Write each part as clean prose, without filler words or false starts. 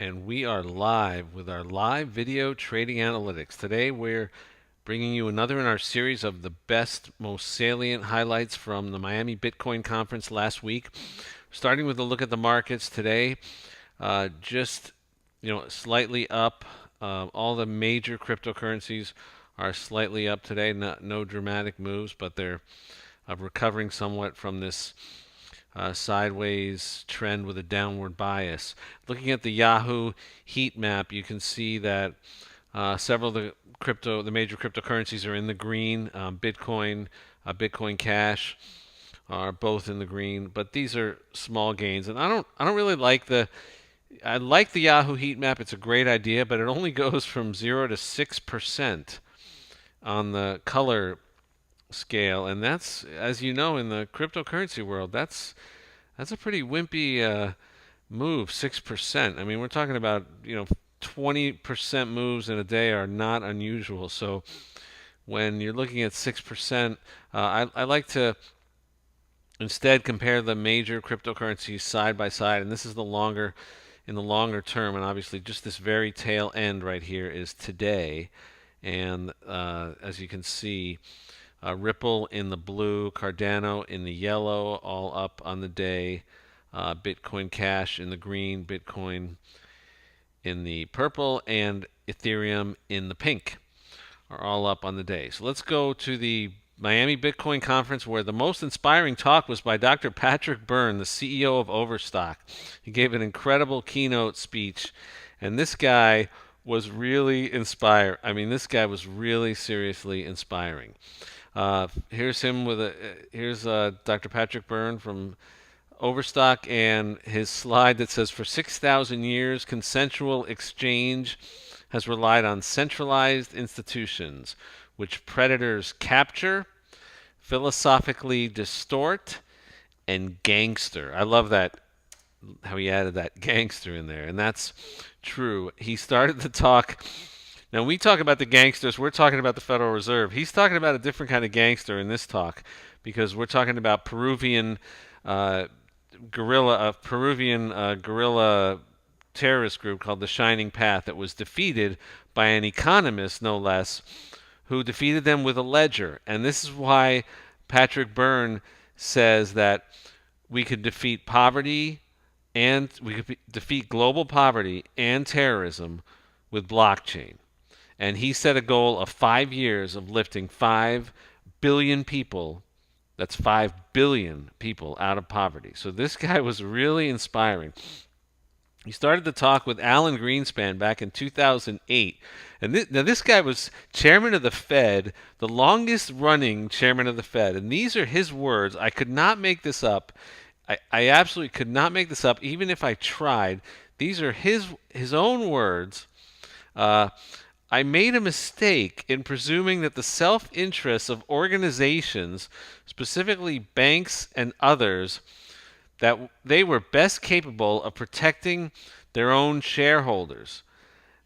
And we are live with our live video trading analytics. Today we're bringing you another in our series of the best, most salient highlights from the Miami Bitcoin conference last week. Starting with a look at the markets today, just slightly up. All the major cryptocurrencies are slightly up today. No dramatic moves, but they're recovering somewhat from this sideways trend with a downward bias. Looking at the Yahoo heat map, you can see that several of the major cryptocurrencies are in the green. Bitcoin, Bitcoin Cash are both in the green, but these are small gains, and I don't really like the. I like the Yahoo heat map. It's a great idea, but it only goes from 0 to 6% on the color scale, and that's, as you know, in the cryptocurrency world, that's a pretty wimpy move, 6%. I mean, we're talking about, 20% moves in a day are not unusual. So when you're looking at 6%, I like to instead compare the major cryptocurrencies side by side, and this is in the longer term, and obviously just this very tail end right here is today. And as you can see, Ripple in the blue, Cardano in the yellow, all up on the day. Bitcoin Cash in the green, Bitcoin in the purple, and Ethereum in the pink are all up on the day. So let's go to the Miami Bitcoin conference, where the most inspiring talk was by Dr. Patrick Byrne, the CEO of Overstock. He gave an incredible keynote speech, and this guy was really inspired. I mean, this guy was really seriously inspiring. Here's him with here's Dr. Patrick Byrne from Overstock and his slide that says, for 6,000 years, consensual exchange has relied on centralized institutions which predators capture, philosophically distort, and gangster. I love that, how he added that gangster in there, and that's true. He started the talk. Now, we talk about the gangsters, we're talking about the Federal Reserve. He's talking about a different kind of gangster in this talk, because we're talking about Peruvian guerrilla terrorist group called the Shining Path that was defeated by an economist, no less, who defeated them with a ledger. And this is why Patrick Byrne says that we could defeat poverty and we could defeat global poverty and terrorism with blockchain. And he set a goal of 5 years of lifting 5 billion people. That's 5 billion people out of poverty. So this guy was really inspiring. He started the talk with Alan Greenspan back in 2008. And now this guy was chairman of the Fed, the longest running chairman of the Fed. And these are his words. I could not make this up. I absolutely could not make this up, even if I tried. These are his own words. I made a mistake in presuming that the self-interests of organizations, specifically banks and others, that they were best capable of protecting their own shareholders.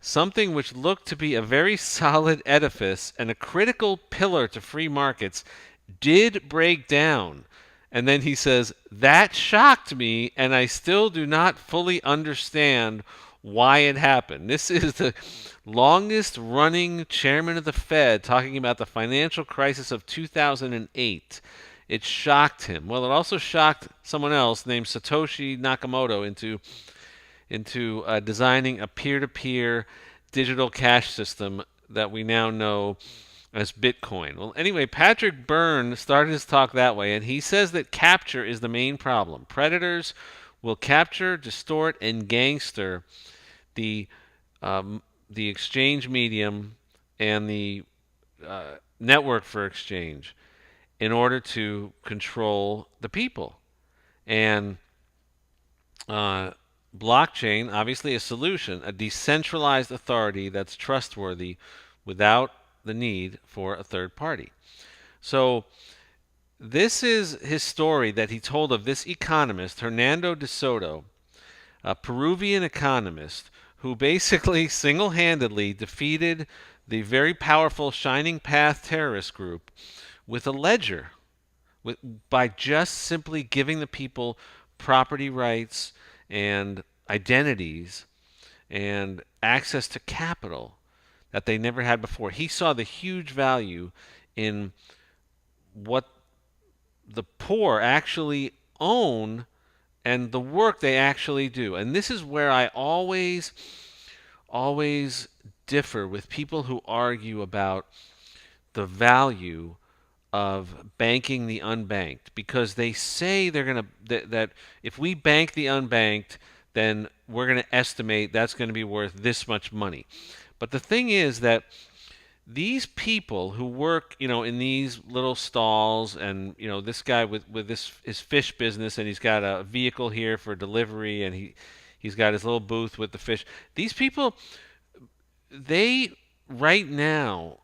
Something which looked to be a very solid edifice and a critical pillar to free markets did break down. And then he says, that shocked me, and I still do not fully understand why it happened. This is the longest running chairman of the Fed talking about the financial crisis of 2008. It shocked him. Well, it also shocked someone else named Satoshi Nakamoto into designing a peer-to-peer digital cash system that we now know as Bitcoin. Well, anyway, Patrick Byrne started his talk that way, and he says that capture is the main problem. Predators will capture, distort, and gangster the the exchange medium and the network for exchange in order to control the people. And blockchain, obviously, a solution, a decentralized authority that's trustworthy without the need for a third party. So this is his story that he told of this economist, Hernando de Soto, a Peruvian economist who basically single-handedly defeated the very powerful Shining Path terrorist group with a ledger, by just simply giving the people property rights and identities and access to capital that they never had before. He saw the huge value in what the poor actually own and the work they actually do. And this is where I always differ with people who argue about the value of banking the unbanked, because they say they're going to that if we bank the unbanked, then we're going to estimate that's going to be worth this much money. But the thing is that these people who work, in these little stalls, and this guy with this his fish business, and he's got a vehicle here for delivery, and he's got his little booth with the fish. These people, they right now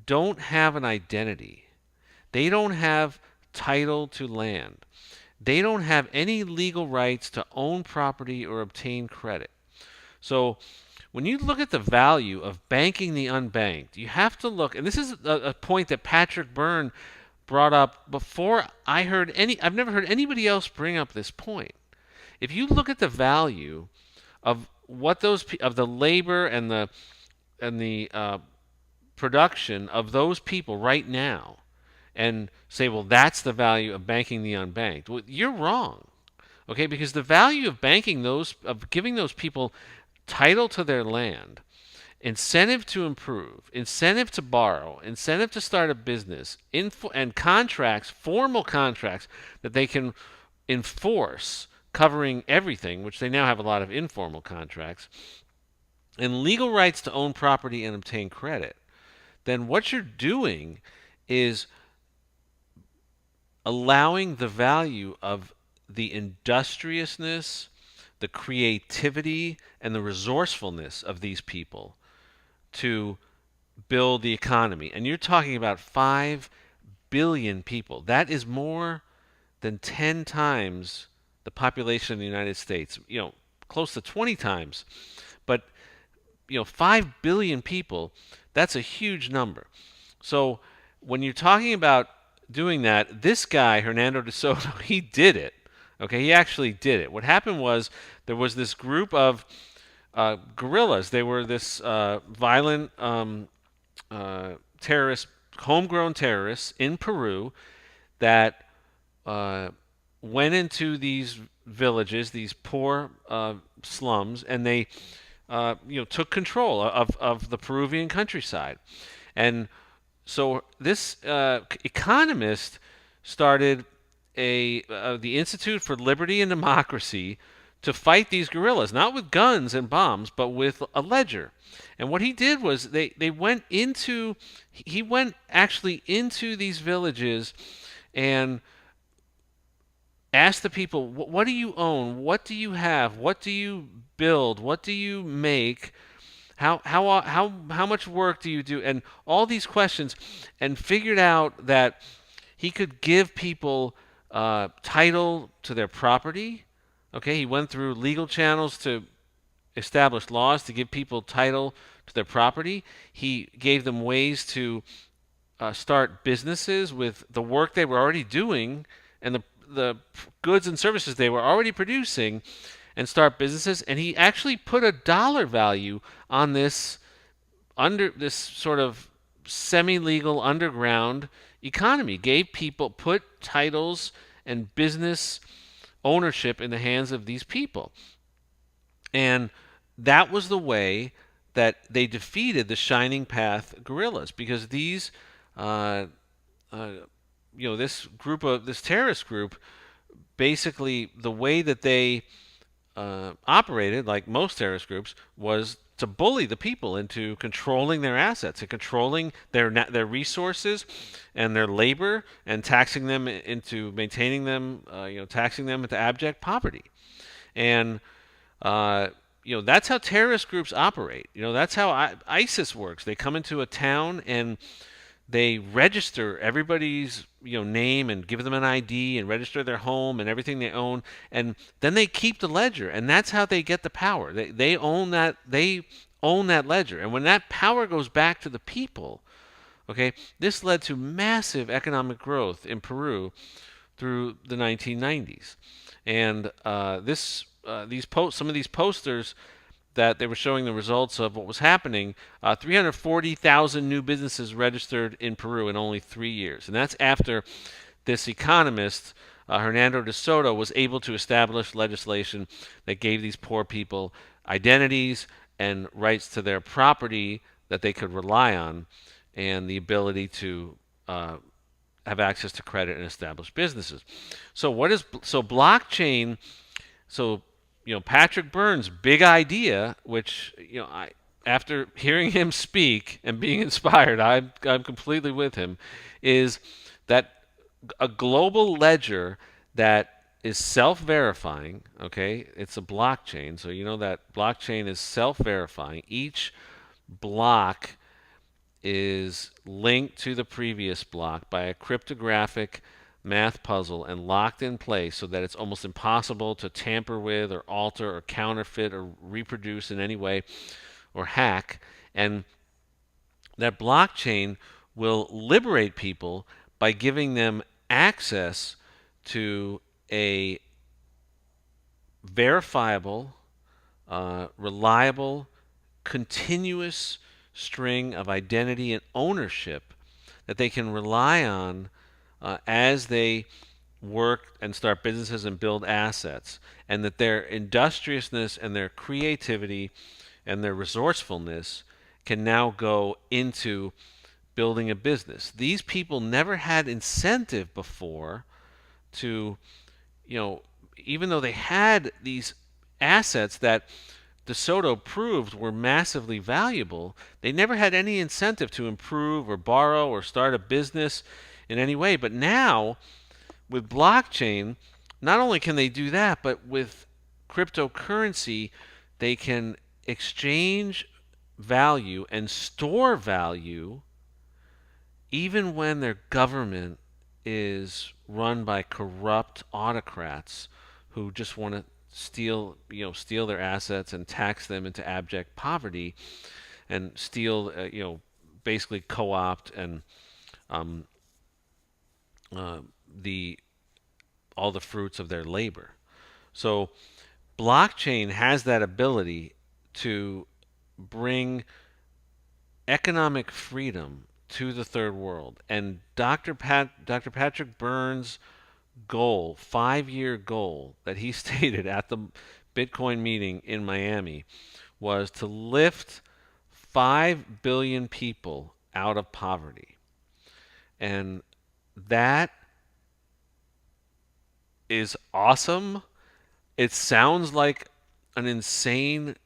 don't have an identity. They don't have title to land. They don't have any legal rights to own property or obtain credit. So when you look at the value of banking the unbanked, you have to look, and this is a point that Patrick Byrne brought up before I've never heard anybody else bring up this point. If you look at the value of what of the labor and the production of those people right now, and say, well, that's the value of banking the unbanked. Well, you're wrong, okay? Because the value of giving those people title to their land, incentive to improve, incentive to borrow, incentive to start a business, and contracts, formal contracts that they can enforce, covering everything, which they now have a lot of informal contracts, and legal rights to own property and obtain credit, then what you're doing is allowing the value of the industriousness, the creativity, and the resourcefulness of these people to build the economy. And you're talking about 5 billion people. That is more than 10 times the population of the United States, close to 20 times. But, 5 billion people, that's a huge number. So when you're talking about doing that, this guy, Hernando de Soto, he did it. Okay, he actually did it. What happened was there was this group of guerrillas. They were this violent terrorists, homegrown terrorists in Peru that went into these villages, these poor slums, and they took control of the Peruvian countryside. And so this economist started the Institute for Liberty and Democracy to fight these guerrillas, not with guns and bombs, but with a ledger. And what he did was he went actually into these villages and asked the people, what do you own? What do you have? What do you build? What do you make? How much work do you do? And all these questions, and figured out that he could give people title to their property. Okay, he went through legal channels to establish laws to give people title to their property. He gave them ways to start businesses with the work they were already doing and the goods and services they were already producing, and start businesses. And he actually put a dollar value on this sort of semi-legal underground economy. Put titles and business ownership in the hands of these people. And that was the way that they defeated the Shining Path guerrillas, because these this terrorist group, basically the way that they operated, like most terrorist groups, was to bully the people into controlling their assets and controlling their resources and their labor, and taxing them into maintaining them, taxing them into abject poverty. And that's how terrorist groups operate. That's how ISIS works. They come into a town and they register everybody's name and give them an ID and register their home and everything they own, and then they keep the ledger, and that's how they get the power. They own that ledger, and when that power goes back to the people, okay, this led to massive economic growth in Peru through the 1990s, and some of these posters that they were showing the results of what was happening. 340,000 new businesses registered in Peru in only 3 years. And that's after this economist, Hernando de Soto, was able to establish legislation that gave these poor people identities and rights to their property that they could rely on, and the ability to have access to credit and establish businesses. So blockchain? So Patrick Byrne's big idea, which I after hearing him speak and being inspired, I'm completely with him, is that a global ledger that is self-verifying. Okay, it's a blockchain, so you know that blockchain is self-verifying. Each block is linked to the previous block by a cryptographic math puzzle and locked in place so that it's almost impossible to tamper with or alter or counterfeit or reproduce in any way or hack. And that blockchain will liberate people by giving them access to a verifiable, reliable, continuous string of identity and ownership that they can rely on as they work and start businesses and build assets, and that their industriousness and their creativity and their resourcefulness can now go into building a business. These people never had incentive before to, even though they had these assets that DeSoto proved were massively valuable, they never had any incentive to improve or borrow or start a business in any way. But now, with blockchain, not only can they do that, but with cryptocurrency, they can exchange value and store value even when their government is run by corrupt autocrats who just want to steal their assets and tax them into abject poverty, and steal, basically co-opt and um, uh, the all the fruits of their labor. So blockchain has that ability to bring economic freedom to the third world. And Dr. Patrick Byrne's goal, 5-year goal that he stated at the Bitcoin meeting in Miami, was to lift 5 billion people out of poverty. And that is awesome. It sounds like an insane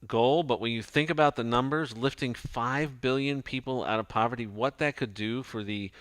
goal, but when you think about the numbers, lifting 5 billion people out of poverty, what that could do for the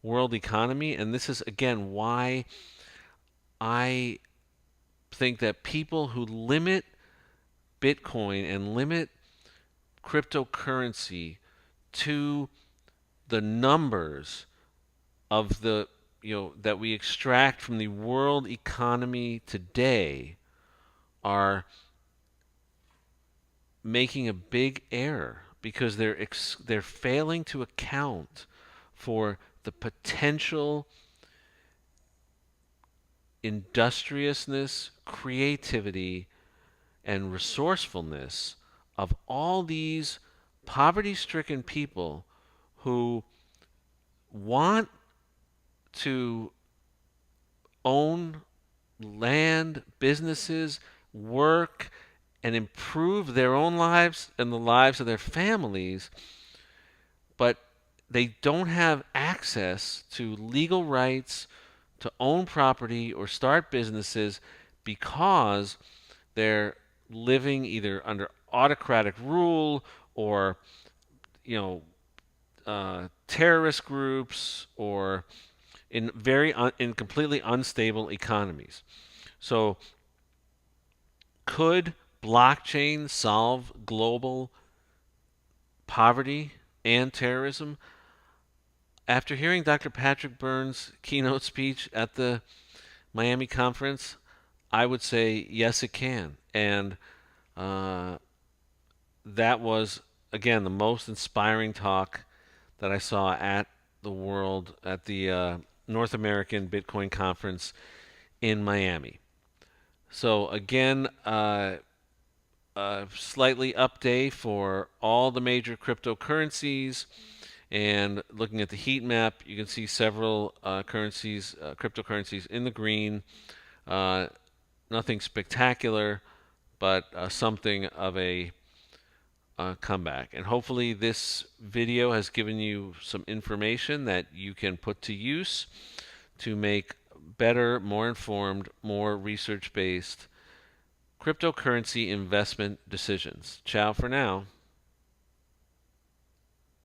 world economy, and this is again why I think that people who limit Bitcoin and limit cryptocurrency to the numbers of the that we extract from the world economy today are making a big error, because they're failing to account for the potential industriousness, creativity, and resourcefulness of all these poverty-stricken people who want to own land, businesses, work, and improve their own lives and the lives of their families, but they don't have access to legal rights to own property or start businesses because they're living either under autocratic rule or terrorist groups, or in in completely unstable economies. So could blockchain solve global poverty and terrorism? After hearing Dr. Patrick Byrne's keynote speech at the Miami conference, I would say yes, it can. And that was, again, the most inspiring talk that I saw at the North American Bitcoin Conference in Miami. So again, slightly up day for all the major cryptocurrencies. And looking at the heat map, you can see several cryptocurrencies in the green. Uh, Nothing spectacular, but something of a comeback. And hopefully, this video has given you some information that you can put to use to make better, more informed, more research based cryptocurrency investment decisions. Ciao for now.